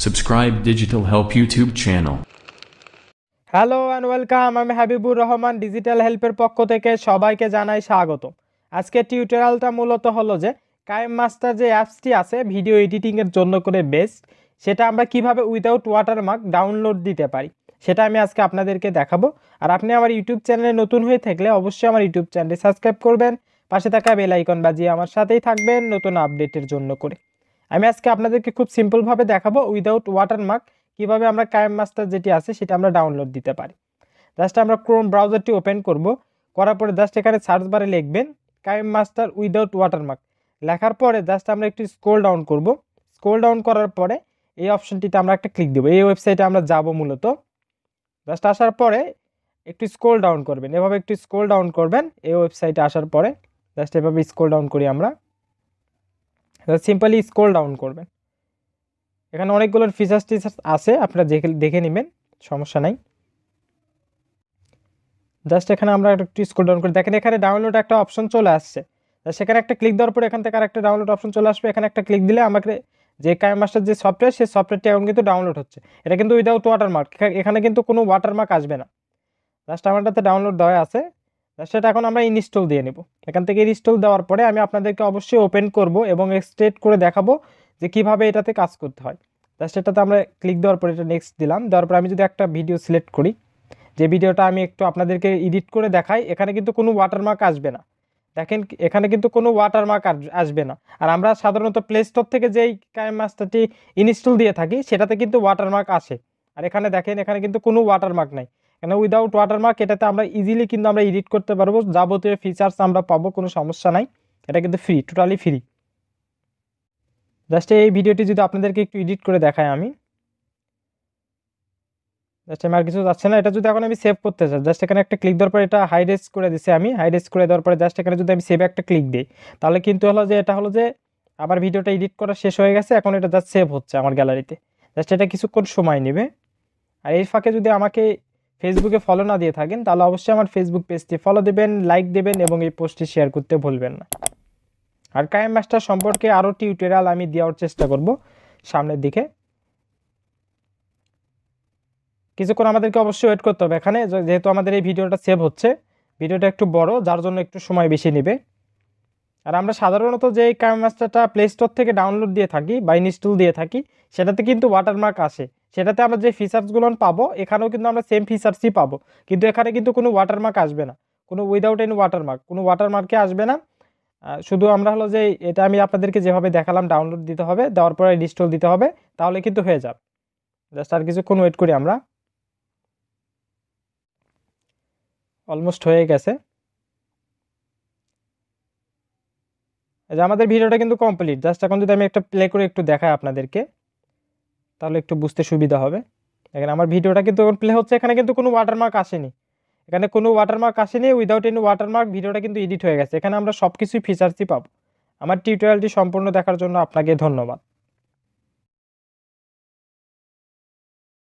Subscribe Digital Help YouTube channel. Hello and welcome. আমি Habibur Rahman, digital হেল্পের পক্ষ থেকে সবাইকে জানাই স্বাগত। আজকে টিউটোরিয়ালটা মূলত হলো যে কাইনমাস্টার যে অ্যাপসটি আছে ভিডিও এডিটিংয়ের জন্য করে বেস্ট, সেটা আমরা কিভাবে উইদাউট ওয়াটারমার্ক ডাউনলোড দিতে পারি সেটা আমি আজকে আপনাদেরকে দেখাবো। আর আপনি আমার ইউটিউব চ্যানেলে নতুন হয়ে থাকলে অবশ্যই আমার ইউটিউব চ্যানেলটি সাবস্ক্রাইব করবেন, পাশে থাকা বেল আইকন বাজিয়ে আমার সাথেই থাকবেন নতুন আপডেটের জন্য করে। আমি আজকে আপনাদেরকে খুব সিম্পলভাবে দেখাবো উইদাউট ওয়াটারমার্ক কিভাবে আমরা কাইনমাস্টার যেটি আছে সেটা আমরা ডাউনলোড দিতে পারি। জাস্ট আমরা ক্রোম ব্রাউজারটি ওপেন করব, করার পরে জাস্ট এখানে সার্চ বারে লিখবেন কাইনমাস্টার উইদাউট ওয়াটারমার্ক। লেখার পরে জাস্ট আমরা একটু স্ক্রল ডাউন করব। স্ক্রল ডাউন করার পরে এই অপশনটিতে আমরা একটা ক্লিক দেবো। এই ওয়েবসাইটে আমরা যাব মূলত। জাস্ট আসার পরে একটু স্ক্রল ডাউন করবেন, এভাবে একটু স্ক্রল ডাউন করবেন। এই ওয়েবসাইটে আসার পরে জাস্ট এভাবে স্ক্রল ডাউন করি আমরা। সিম্পলি স্ক্রল ডাউন করবেন। এখানে অনেকগুলো ফিচার্স আছে, আপনারা দেখে নেবেন, সমস্যা নাই। জাস্ট এখানে আমরা একটু স্ক্রল ডাউন করে দেখেন এখানে ডাউনলোড একটা অপশন চলে আসছে। সেখানে একটা ক্লিক দেওয়ার পরে এখান থেকে আরেকটা ডাউনলোড অপশন চলে আসবে। এখানে একটা ক্লিক দিলে আমাকে যে কাইনমাস্টার যে সফটওয়্যার, সেই সফটওয়্যারটি এখন কিন্তু ডাউনলোড হচ্ছে। এটা কিন্তু উইদাউট ওয়াটারমার্ক, এখানে কিন্তু কোনো ওয়াটারমার্ক আসবে না। জাস্ট আমারটাতে ডাউনলোড দেওয়া আছে। সেটা এখন আমরা ইনস্টল দিয়ে নেব। এখান থেকে ইনস্টল দেওয়ার পরে আমি আপনাদেরকে অবশ্যই ওপেন করব এবং এক্সট্রেট করে দেখাবো যে কিভাবে এটাতে কাজ করতে হয়। জাস্ট এটাতে আমরা ক্লিক দেওয়ার পরে এটা নেক্সট দিলাম। দেওয়ার পরে আমি যদি একটা ভিডিও সিলেক্ট করি, যে ভিডিওটা আমি একটু আপনাদেরকে এডিট করে দেখাই, এখানে কিন্তু কোনো ওয়াটারমার্ক আসবে না। দেখেন এখানে কিন্তু কোনো ওয়াটারমার্ক আসবে না। আর আমরা সাধারণত প্লে স্টোর থেকে যেই কাইনমাস্টারটি ইনস্টল দিয়ে থাকি সেটাতে কিন্তু ওয়াটারমার্ক আসে। আর এখানে দেখেন এখানে কিন্তু কোনো ওয়াটারমার্ক নাই। এখানে উইদাউট ওয়াটারমার্ক এটাতে আমরা ইজিলি কিন্তু আমরা এডিট করতে পারবো, যাবতীয় ফিচার্স আমরা পাবো, কোনো সমস্যা নাই। এটা কিন্তু ফ্রি, টোটালি ফ্রি। জাস্ট এই ভিডিওটি যদি আপনাদেরকে একটু এডিট করে দেখাই আমি, জাস্ট আমার কিছু যাচ্ছে না। এটা যদি এখন আমি সেভ করতে চাই, জাস্ট এখানে একটা ক্লিক দেওয়ার পরে এটা হাইরেস করে দিছি আমি। হাইরেস করে দেওয়ার পরে জাস্ট এখানে যদি আমি সেভ একটা ক্লিক দিই, তাহলে কিন্তু হলো যে এটা হলো যে আমার ভিডিওটা এডিট করা শেষ হয়ে গেছে। এখন এটা জাস্ট সেভ হচ্ছে আমার গ্যালারিতে। জাস্ট এটা কিছুক্ষণ সময় নেবে। আর এই ফাঁকে যদি আমাকে ফেসবুকে ফলো না দিয়ে থাকেন তাহলে অবশ্যই আমার ফেসবুক পেজটি ফলো দেবেন, লাইক দেবেন এবং এই পোস্টটি শেয়ার করতে ভুলবেন না। আর কাইনমাস্টার সম্পর্কে আরও টিউটোরিয়াল আমি দেওয়ার চেষ্টা করব সামনের দিকে। কিছুক্ষণ আমাদেরকে অবশ্যই ওয়েট করতে হবে এখানে, যেহেতু আমাদের এই ভিডিওটা সেভ হচ্ছে। ভিডিওটা একটু বড়, যার জন্য একটু সময় বেশি নেবে। আর আমরা সাধারণত যে এই কাইনমাস্টারটা প্লে স্টোর থেকে ডাউনলোড দিয়ে থাকি বা ইনস্টল দিয়ে থাকি সেটাতে কিন্তু ওয়াটারমার্ক আসে। সেটাতে আমরা যে ফিচার্সগুলো পাবো এখানেও কিন্তু আমরা সেম ফিচার্সই পাবো, কিন্তু এখানে কিন্তু কোনো ওয়াটারমার্ক আসবে না, কোনো উইদাউট এনি ওয়াটারমার্ক, কোনো ওয়াটারমার্কে আসবে না। শুধু আমরা হলো যে এটা আমি আপনাদেরকে যেভাবে দেখালাম ডাউনলোড দিতে হবে, দেওয়ার পরে ইনস্টল দিতে হবে, তাহলে কিন্তু হয়ে যাবে। জাস্ট আর কিছুক্ষণ ওয়েট করি আমরা। অলমোস্ট হয়ে গেছে। এই যে আমাদের ভিডিওটা কিন্তু কমপ্লিট। জাস্ট এখন যদি আমি একটা প্লে করে একটু দেখাই আপনাদেরকে তাহলে একটু বুঝতে সুবিধা হবে। দেখেন আমার ভিডিওটা কিন্তু এখন প্লে হচ্ছে, এখানে কিন্তু কোনো ওয়াটারমার্ক আসেনি। এখানে কোনো ওয়াটারমার্ক আসেনি, উইদাউট এনি ওয়াটারমার্ক ভিডিওটা কিন্তু এডিট হয়ে গেছে। এখানে আমরা সব কিছুই ফিচার্সই পাবো। আমার টিউটোরিয়ালটি সম্পূর্ণ দেখার জন্য আপনাকে ধন্যবাদ।